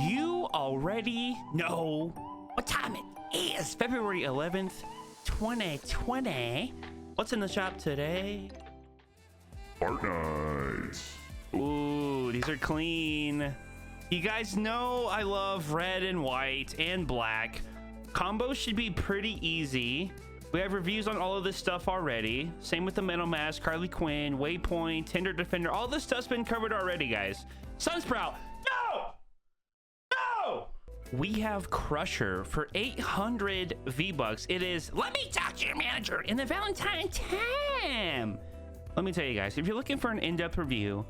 You already know what time it is. February 11th, 2020. What's in the shop today? Fortnite. Ooh, these are clean. You guys know I love red and white and black. Combos should be pretty easy. We have reviews on all of this stuff already. Same with the Metal Mask, Harley Quinn, Waypoint, Tinder Defender. All this stuff's been covered already, guys. Sunsprout. No! No! We have Crusher for 800 V-Bucks. It is, let me talk to your manager in the Valentine time. Let me tell you guys, if you're looking for an in-depth review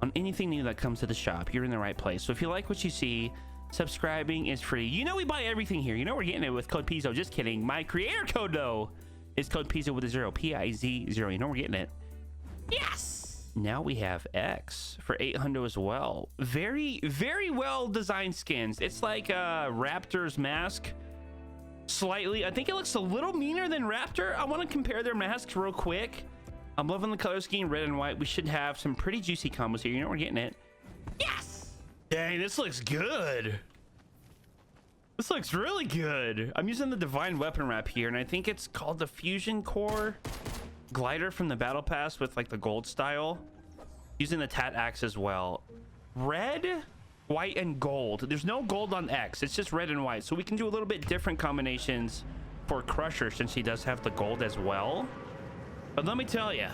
on anything new that comes to the shop, you're in the right place. So if you like what you see, subscribing is free. You know we buy everything here. You know we're getting it with code PIZO. Just kidding. My creator code, though, is code PIZO with a 0. PIZ0. You know we're getting it. Yes! Now we have X for 800 as well. Very, very well designed skins. It's like Raptor's mask. Slightly. I think it looks a little meaner than Raptor. I want to compare their masks real quick. I'm loving the color scheme, red and white. We should have some pretty juicy combos here. You know we're getting it. Yes! Dang, this looks good. This looks really good. I'm using the Divine Weapon Wrap here, and I think it's called the Fusion Core Glider from the Battle Pass with like the gold style. Using the Tat Axe as well. Red, white, and gold. There's no gold on X. It's just red and white. So we can do a little bit different combinations for Crusher since he does have the gold as well. But let me tell you,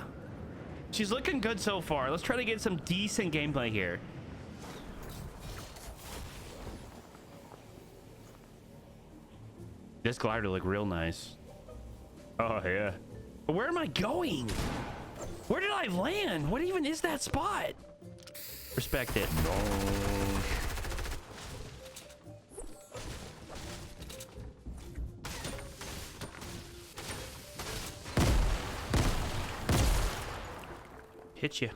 she's looking good so far. Let's try to get some decent gameplay here. This glider look real nice. Oh yeah. But where am I going? Where did I land? What even is that spot? Respect it. No. Hit you.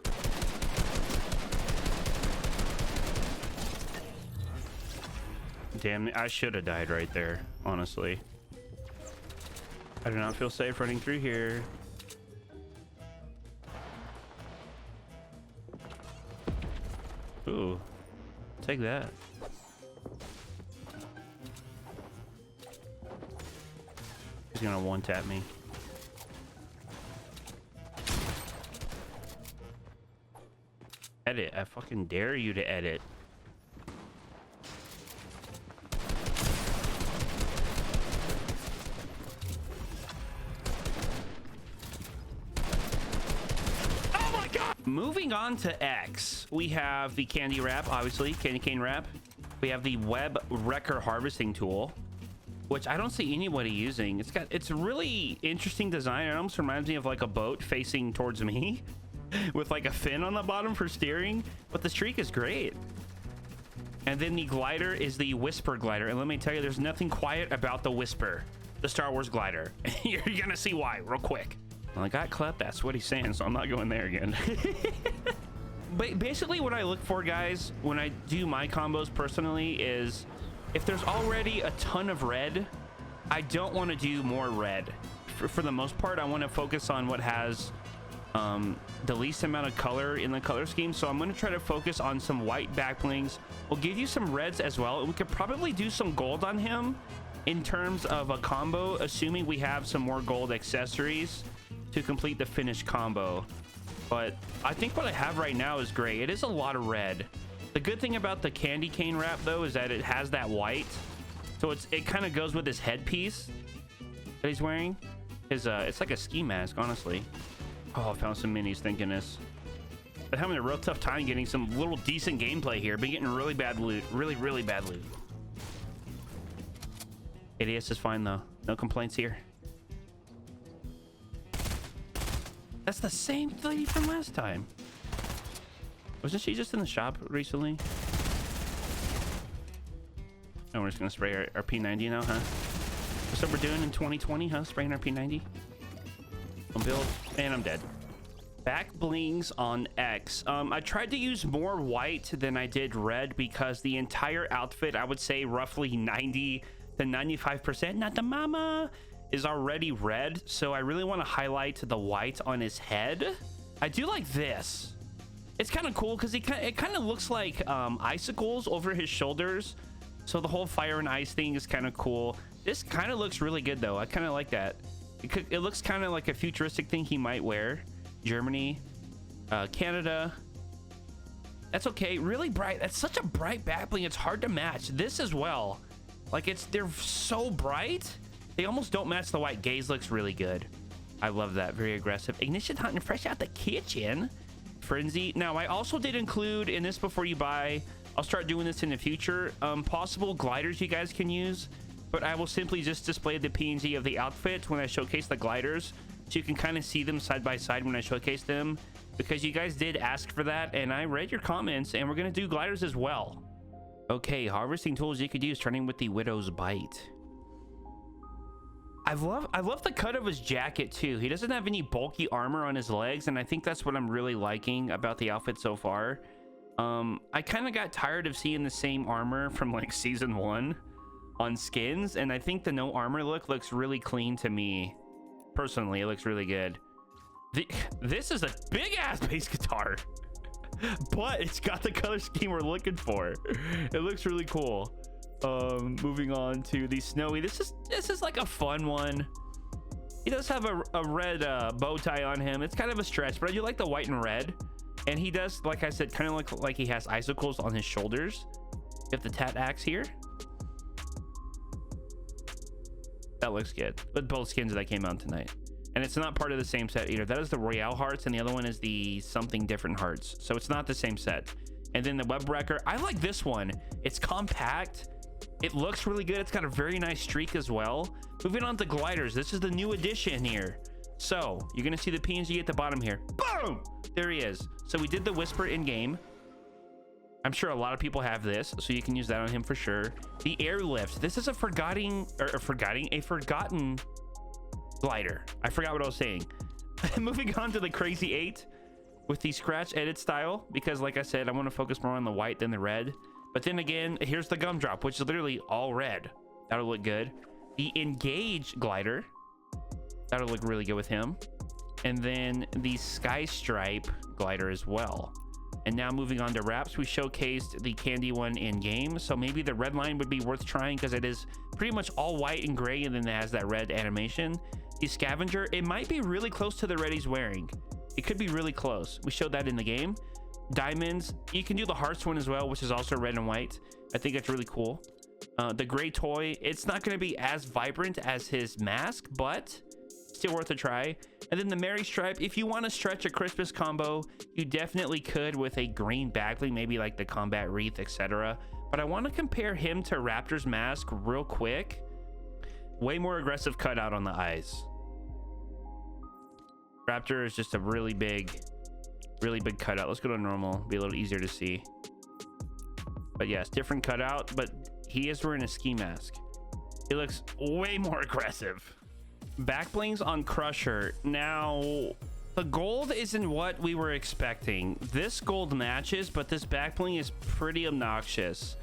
Damn, I should have died right there, honestly. I do not feel safe running through here. Ooh, take that. He's gonna one-tap me. Edit. I fucking dare you to edit. Oh my god! Moving on to X, we have the candy wrap, obviously, candy cane wrap. We have the web wrecker harvesting tool, which I don't see anybody using. It's a really interesting design. It almost reminds me of like a boat facing towards me. With like a fin on the bottom for steering, but the streak is great. And then the glider is the Whisper glider, and let me tell you, there's nothing quiet about the Whisper, the Star Wars glider. You're gonna see why real quick. Well, I got clapped. That's what he's saying, so I'm not going there again. But basically what I look for, guys, when I do my combos personally is if there's already a ton of red, I don't want to do more red. For the most part, I want to focus on what has the least amount of color in the color scheme. So I'm going to try to focus on some white back blings. We'll give you some reds as well, and we could probably do some gold on him in terms of a combo, assuming we have some more gold accessories to complete the finished combo. But I think what I have right now is great. It is a lot of red. The good thing about the candy cane wrap, though, is that it has that white, so it kind of goes with his headpiece that he's wearing. It's like a ski mask, honestly. Oh, I found some minis thinking this. But having a real tough time getting some little decent gameplay here. Been getting really bad loot. Really, really bad loot. ADS is fine, though. No complaints here. That's the same lady from last time. Wasn't she just in the shop recently? Oh, we're just going to spray our P90 now, huh? That's what we're doing in 2020, huh? Spraying our P90. Build, and I'm dead. Back blings on X. I tried to use more white than I did red because the entire outfit, I would say roughly 90 to 95%, not the mama, is already red. So I really want to highlight the white on his head. I do like this. it's kind of cool because it kind of looks like icicles over his shoulders. So the whole fire and ice thing is kind of cool. This kind of looks really good though. I kind of like that. It looks kind of like a futuristic thing he might wear. Germany, Canada. That's okay. Really bright. That's such a bright back bling. It's hard to match. This as well. Like they're so bright. They almost don't match the white. Gaze looks really good. I love that. Very aggressive. Ignition hunting fresh out the kitchen. Frenzy. Now I also did include in this before you buy. I'll start doing this in the future. Possible gliders you guys can use, but I will simply just display the PNG of the outfit when I showcase the gliders, so you can kind of see them side by side when I showcase them, because you guys did ask for that and I read your comments, and we're gonna do gliders as well. Okay, harvesting tools you could use, starting with the Widow's Bite. I love the cut of his jacket too. He doesn't have any bulky armor on his legs, and I think that's what I'm really liking about the outfit so far. I kind of got tired of seeing the same armor from like season 1 on skins, and I think the no armor look looks really clean to me personally. It looks really good. This is a big ass bass guitar, but it's got the color scheme we're looking for. It looks really cool. Moving on to the snowy. This is like a fun one. He does have a red bow tie on him. It's kind of a stretch, but I do like the white and red. And he does, like I said, kind of look like he has icicles on his shoulders. You have the tat axe here. That looks good. With both skins that came out tonight. And it's not part of the same set either. That is the Royale hearts, and the other one is the something different hearts. So it's not the same set. And then the web wrecker. I like this one. It's compact. It looks really good. It's got a very nice streak as well. Moving on to gliders. This is the new addition here. So you're gonna see the PNG at the bottom here. Boom! There he is. So we did the whisper in game. I'm sure a lot of people have this, so you can use that on him for sure. The airlift. This is a forgotten glider. I forgot what I was saying. Moving on to the crazy 8 with the scratch edit style, because like I said, I want to focus more on the white than the red. But then again, here's the gumdrop, which is literally all red. That'll look good. The engage glider. That'll look really good with him. And then the sky stripe glider as well. And now moving on to wraps, we showcased the candy one in game. So maybe the red line would be worth trying, because it is pretty much all white and gray, and then it has that red animation. The scavenger, it might be really close to the red he's wearing. It could be really close. We showed that in the game. Diamonds, you can do the hearts one as well, which is also red and white. I think that's really cool. The gray toy, it's not going to be as vibrant as his mask, but still worth a try. And then the Mary stripe, if you want to stretch a Christmas combo, you definitely could with a green backbling, maybe like the combat wreath, etc. But I want to compare him to Raptor's mask real quick. Way more aggressive cutout on the eyes. Raptor is just a really big cutout. Let's go to normal, be a little easier to see. But yes, different cutout, but he is wearing a ski mask. He looks way more aggressive. Back blings on Crusher. Now the gold isn't what we were expecting. This gold matches, but this back bling is pretty obnoxious.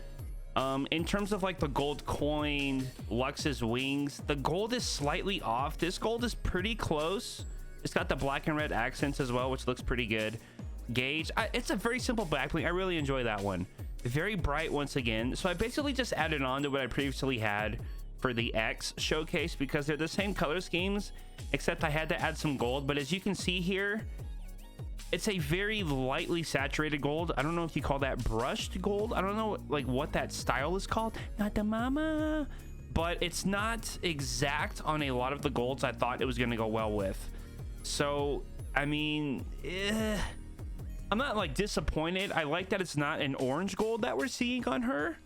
In terms of like the gold coin, Lux's wings, the gold is slightly off. This gold is pretty close. It's got the black and red accents as well, which looks pretty good. Gauge, it's a very simple back bling. I really enjoy that one. Very bright once again. So I basically just added on to what I previously had for the X showcase, because they're the same color schemes, except I had to add some gold. But as you can see here, it's a very lightly saturated gold. I don't know if you call that brushed gold. I don't know like what that style is called. Not the mama. But it's not exact on a lot of the golds I thought it was going to go well with. So, I mean, I'm not like disappointed. I like that it's not an orange gold that we're seeing on her.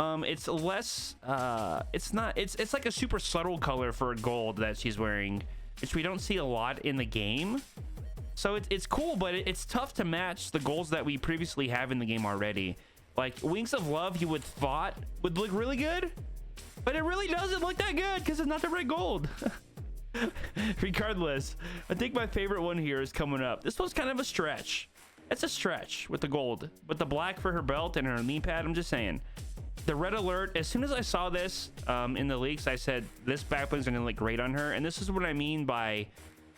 It's less, it's like a super subtle color for a gold that she's wearing, which we don't see a lot in the game. So it's cool, but it's tough to match the golds that we previously have in the game already. Like Wings of Love, you would thought would look really good, but it really doesn't look that good because it's not the red gold. Regardless, I think my favorite one here is coming up. This one's kind of a stretch. It's a stretch with the gold, but the black for her belt and her knee pad, I'm just saying. The red alert, as soon as I saw this in the leaks, I said this back bling's gonna look great on her. And this is what I mean by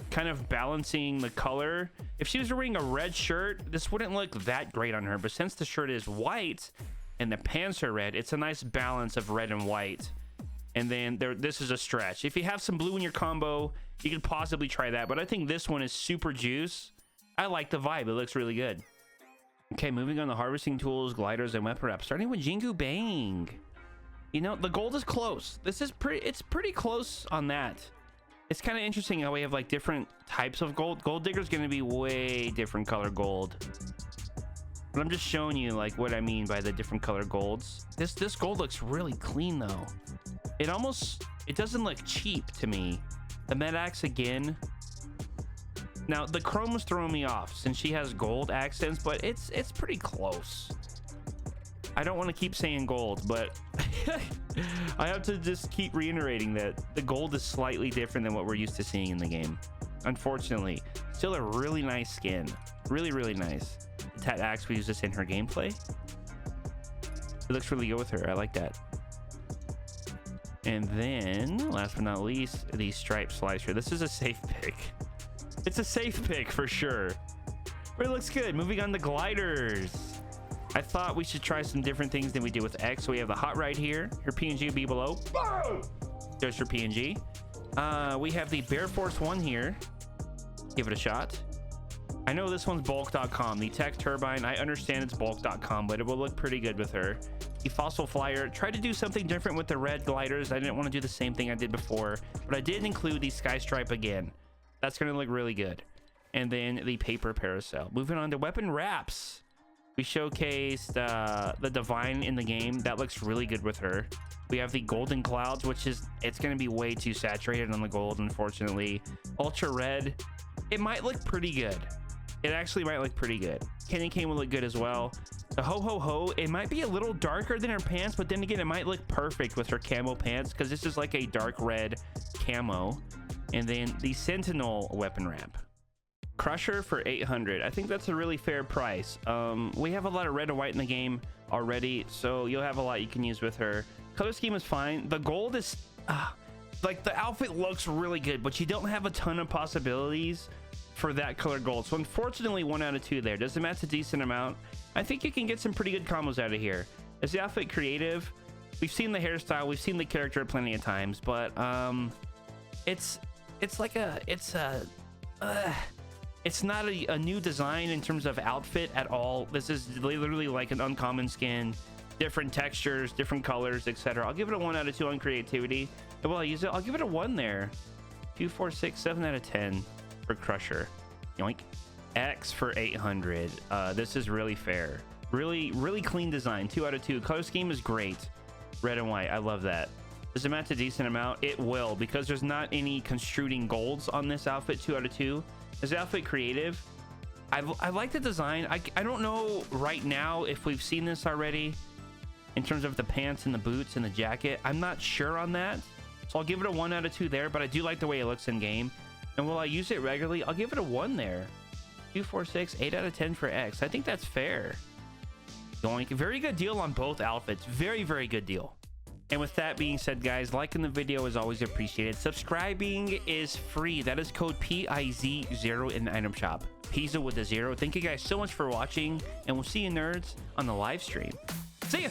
kind of balancing the color. If she was wearing a red shirt, this wouldn't look that great on her, but since the shirt is white and the pants are red, it's a nice balance of red and white. And then this is a stretch. If you have some blue in your combo, you could possibly try that, but I think this one is super juice. I like the vibe. It looks really good. Okay, moving on to harvesting tools, gliders, and weapon wrap. Starting with Jingu Bang. You know, the gold is close. It's pretty close on that. It's kind of interesting how we have like different types of gold. Gold Digger's going to be way different color gold. But I'm just showing you like what I mean by the different color golds. This gold looks really clean though. It doesn't look cheap to me. The med axe again. Now the chrome was throwing me off since she has gold accents, but it's pretty close. I don't want to keep saying gold, but I have to just keep reiterating that the gold is slightly different than what we're used to seeing in the game. Unfortunately, still a really nice skin. Really, really nice. The Tat Axe, we use this in her gameplay. It looks really good with her. I like that. And then, last but not least, the Stripe Slicer. This is a safe pick. It's a safe pick for sure. But it looks good. Moving on to gliders. I thought we should try some different things than we did with X. So we have the hot ride here. Her PNG will be below. There's her PNG. We have the Bear Force 1 here. Give it a shot. I know this one's bulk.com. The Tech Turbine, I understand it's bulk.com, but it will look pretty good with her. The Fossil Flyer. Tried to do something different with the red gliders. I didn't want to do the same thing I did before, but I did include the Sky Stripe again. That's going to look really good. And then the Paper Parasail. Moving on to weapon wraps. We showcased the Divine in the game. That looks really good with her. We have the Golden Clouds, which is, it's going to be way too saturated on the gold, unfortunately. Ultra Red, it might look pretty good. It actually might look pretty good. Candy Cane will look good as well. The Ho Ho Ho, it might be a little darker than her pants, but then again, it might look perfect with her camo pants because this is like a dark red camo. And then the Sentinel weapon wrap. Crusher for 800. I think that's a really fair price. We have a lot of red and white in the game already, so you'll have a lot you can use with her. Color scheme is fine. The gold is like, the outfit looks really good, but you don't have a ton of possibilities for that color gold. So unfortunately, 1 out of 2 there. Doesn't match a decent amount. I think you can get some pretty good combos out of here. Is the outfit creative? We've seen the hairstyle, we've seen the character plenty of times, but it's not a new design in terms of outfit at all. This is literally like an uncommon skin, different textures, different colors, etc. I'll give it a 1 out of 2 on creativity. Will I use it? I'll give it a 1 there. 2, 4, 6, 7 out of 10 for Crusher. Yoink. X for 800. This is really fair. Really clean design. 2 out of 2. Color scheme is great. Red and white. I love that. Does it match a decent amount? It will, because there's not any construing golds on this outfit. 2 out of 2. Is the outfit creative? I like the design. I don't know right now if we've seen this already in terms of the pants and the boots and the jacket. I'm not sure on that. So I'll give it a 1 out of 2 there, but I do like the way it looks in game. And will I use it regularly? I'll give it a 1 there. 2, 4, 6, 8 out of 10 for X. I think that's fair. Going very good deal on both outfits. Very good deal. And with that being said, guys, liking the video is always appreciated. Subscribing is free. That is code PIZ0 in the item shop. PIZO with a 0. Thank you guys so much for watching, and we'll see you nerds on the live stream. See ya.